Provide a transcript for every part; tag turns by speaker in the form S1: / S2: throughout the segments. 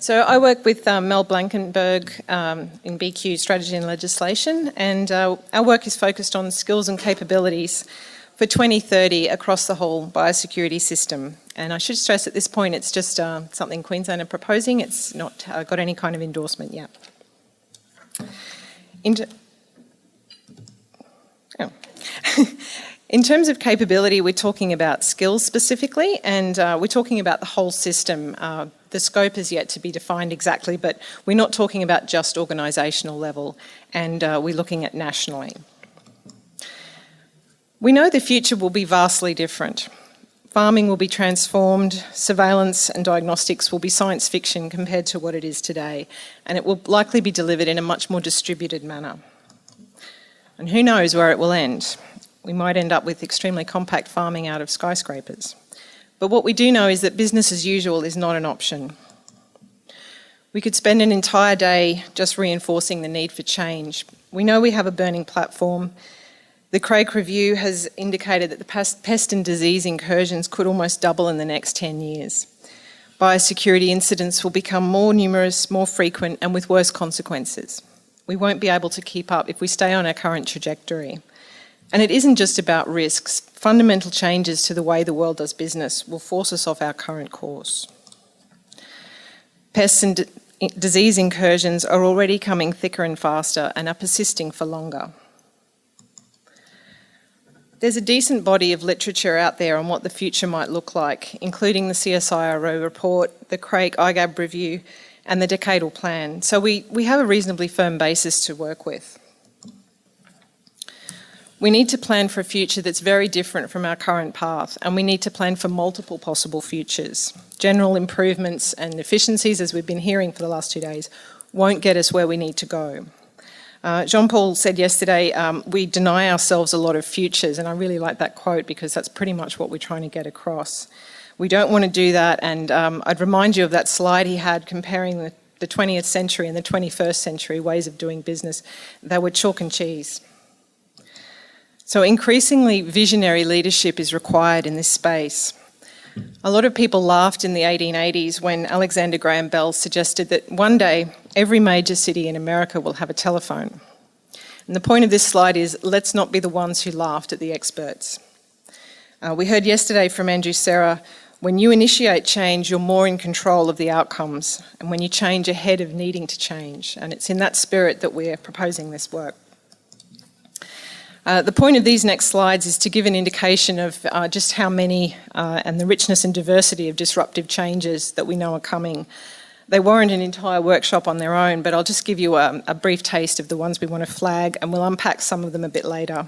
S1: So I work with Mel Blankenberg in BQ Strategy and Legislation, and our work is focused on skills and capabilities for 2030 across the whole biosecurity system. And I should stress at this point it's just something Queensland are proposing. It's not got any kind of endorsement yet. In terms of capability, we're talking about skills specifically, and we're talking about the whole system. The scope is yet to be defined exactly, but we're not talking about just organisational level, and we're looking at nationally. We know the future will be vastly different. Farming will be transformed, surveillance and diagnostics will be science fiction compared to what it is today, and it will likely be delivered in a much more distributed manner. And who knows where it will end? We might end up with extremely compact farming out of skyscrapers. But what we do know is that business as usual is not an option. We could spend an entire day just reinforcing the need for change. We know we have a burning platform. The Craig Review has indicated that the pest and disease incursions could almost double in the next 10 years. Biosecurity incidents will become more numerous, more frequent, and with worse consequences. We won't be able to keep up if we stay on our current trajectory. And it isn't just about risks. Fundamental changes to the way the world does business will force us off our current course. Pests and disease incursions are already coming thicker and faster and are persisting for longer. There's a decent body of literature out there on what the future might look like, including the CSIRO report, the Craig IGAB review, and the decadal plan. So we have a reasonably firm basis to work with. We need to plan for a future that's very different from our current path, and we need to plan for multiple possible futures. General improvements and efficiencies, as we've been hearing for the last 2 days, won't get us where we need to go. Jean-Paul said yesterday, we deny ourselves a lot of futures, and I really like that quote because that's pretty much what we're trying to get across. We don't want to do that, and I'd remind you of that slide he had comparing the 20th century and the 21st century ways of doing business. They were chalk and cheese. So increasingly visionary leadership is required in this space. A lot of people laughed in the 1880s when Alexander Graham Bell suggested that one day every major city in America will have a telephone. And the point of this slide is, let's not be the ones who laughed at the experts. We heard yesterday from Andrew Serra, when you initiate change, you're more in control of the outcomes, and when you change ahead of needing to change. And it's in that spirit that we're proposing this work. The point of these next slides is to give an indication of just how many and the richness and diversity of disruptive changes that we know are coming. They warrant an entire workshop on their own, but I'll just give you a brief taste of the ones we want to flag, and we'll unpack some of them a bit later.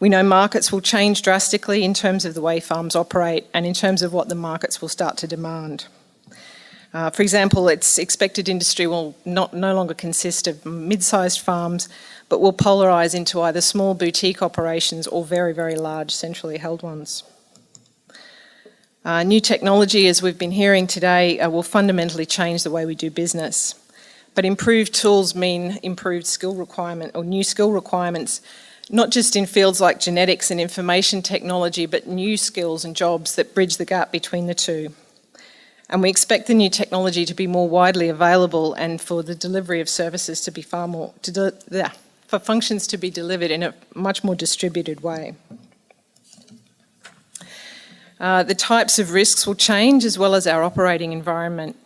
S1: We know markets will change drastically in terms of the way farms operate and in terms of what the markets will start to demand. For example, it's expected industry will no longer consist of mid-sized farms, but will polarise into either small boutique operations or very, very large centrally held ones. New technology, as we've been hearing today, will fundamentally change the way we do business. But improved tools mean improved skill requirement or new skill requirements, not just in fields like genetics and information technology, but new skills and jobs that bridge the gap between the two. And we expect the new technology to be more widely available and for the delivery of services to be for functions to be delivered in a much more distributed way. The types of risks will change as well as our operating environment.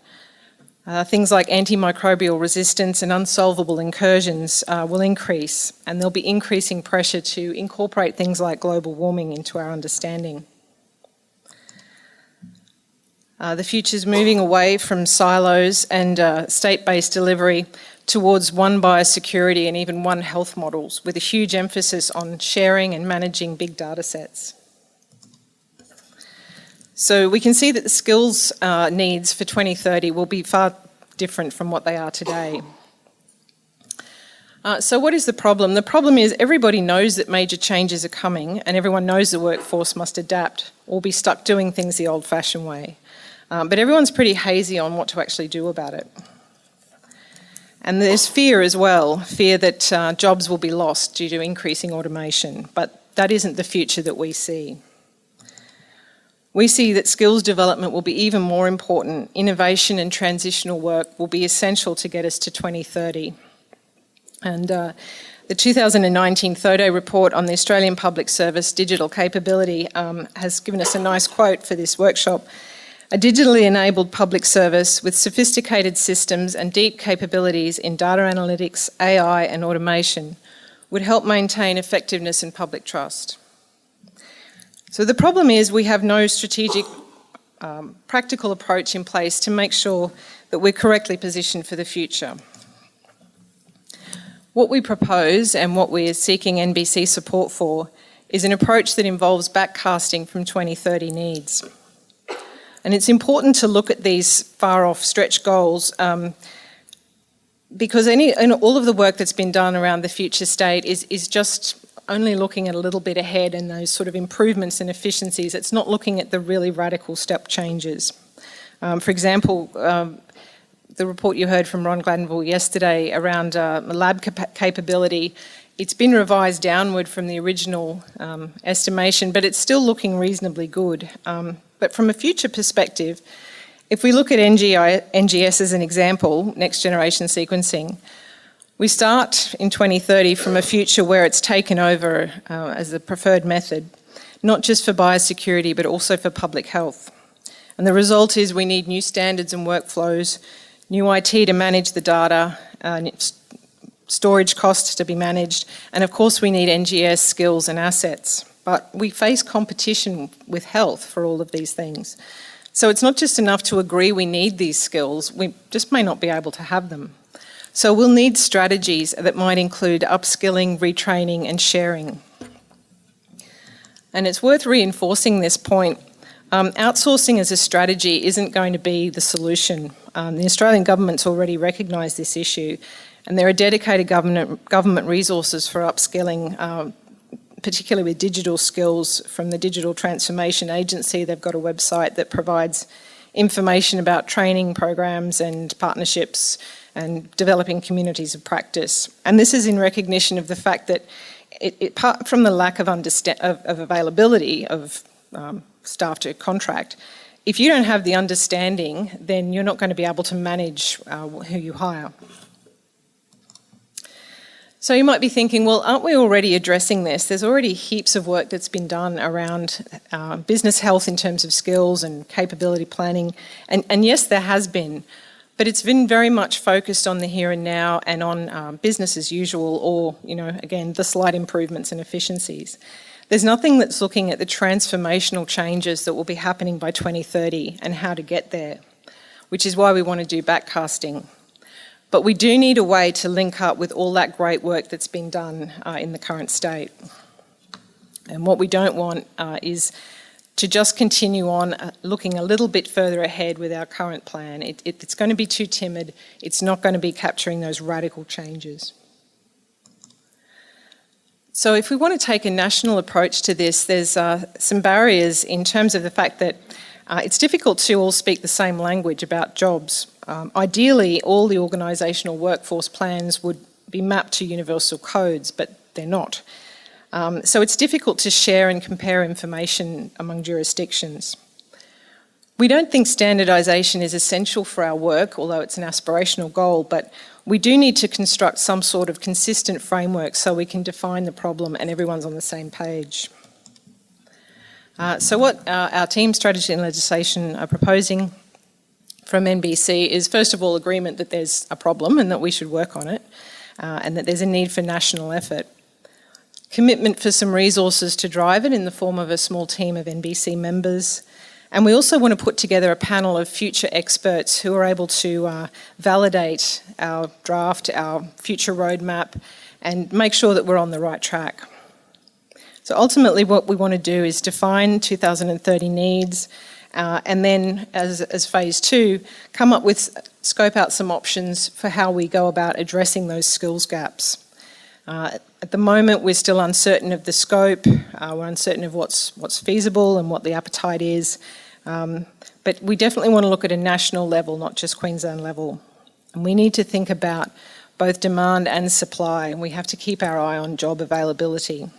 S1: Things like antimicrobial resistance and unsolvable incursions will increase, and there'll be increasing pressure to incorporate things like global warming into our understanding. The future's moving away from silos and state-based delivery towards one biosecurity and even one health models, with a huge emphasis on sharing and managing big data sets. So we can see that the skills needs for 2030 will be far different from what they are today. So what is the problem? The problem is everybody knows that major changes are coming, and everyone knows the workforce must adapt or be stuck doing things the old-fashioned way. But everyone's pretty hazy on what to actually do about it. And there's fear as well, fear that jobs will be lost due to increasing automation, but that isn't the future that we see. We see that skills development will be even more important. Innovation and transitional work will be essential to get us to 2030. And the 2019 Thodo report on the Australian Public Service digital capability has given us a nice quote for this workshop. A digitally enabled public service with sophisticated systems and deep capabilities in data analytics, AI and automation would help maintain effectiveness and public trust. So the problem is we have no strategic, practical approach in place to make sure that we're correctly positioned for the future. What we propose and what we're seeking NBC support for is an approach that involves backcasting from 2030 needs. And it's important to look at these far-off stretch goals because all of the work that's been done around the future state is just only looking at a little bit ahead and those sort of improvements and efficiencies. It's not looking at the really radical step changes. For example, the report you heard from Ron Gladdenville yesterday around lab capability, it's been revised downward from the original estimation, but it's still looking reasonably good. But from a future perspective, if we look at NGS as an example, next generation sequencing, we start in 2030 from a future where it's taken over as the preferred method, not just for biosecurity, but also for public health. And the result is we need new standards and workflows, new IT to manage the data, storage costs to be managed, and of course we need NGS skills and assets. But we face competition with health for all of these things. So it's not just enough to agree we need these skills, we just may not be able to have them. So we'll need strategies that might include upskilling, retraining and sharing. And it's worth reinforcing this point. Outsourcing as a strategy isn't going to be the solution. The Australian government's already recognised this issue and there are dedicated government resources for upskilling, particularly with digital skills from the Digital Transformation Agency. They've got a website that provides information about training programs and partnerships and developing communities of practice. And this is in recognition of the fact that apart from the lack of availability of staff to contract, if you don't have the understanding, then you're not going to be able to manage who you hire. So you might be thinking, well, aren't we already addressing this? There's already heaps of work that's been done around business health in terms of skills and capability planning. And yes, there has been, but it's been very much focused on the here and now and on business as usual or, again, the slight improvements and efficiencies. There's nothing that's looking at the transformational changes that will be happening by 2030 and how to get there, which is why we want to do backcasting. But we do need a way to link up with all that great work that's been done in the current state. And what we don't want is to just continue on looking a little bit further ahead with our current plan. It's going to be too timid. It's not going to be capturing those radical changes. So if we want to take a national approach to this, there's some barriers in terms of the fact that it's difficult to all speak the same language about jobs. Ideally, all the organisational workforce plans would be mapped to universal codes, but they're not. So it's difficult to share and compare information among jurisdictions. We don't think standardisation is essential for our work, although it's an aspirational goal, but we do need to construct some sort of consistent framework so we can define the problem and everyone's on the same page. So what our team strategy and legislation are proposing from NBC is, first of all, agreement that there's a problem and that we should work on it, and that there's a need for national effort. Commitment for some resources to drive it in the form of a small team of NBC members. And we also want to put together a panel of future experts who are able to validate our draft, our future roadmap, and make sure that we're on the right track. So ultimately what we want to do is define 2030 needs, and then as phase 2, come up with, scope out some options for how we go about addressing those skills gaps. At the moment, we're still uncertain of the scope, we're uncertain of what's feasible and what the appetite is, but we definitely want to look at a national level, not just Queensland level. And we need to think about both demand and supply, and we have to keep our eye on job availability.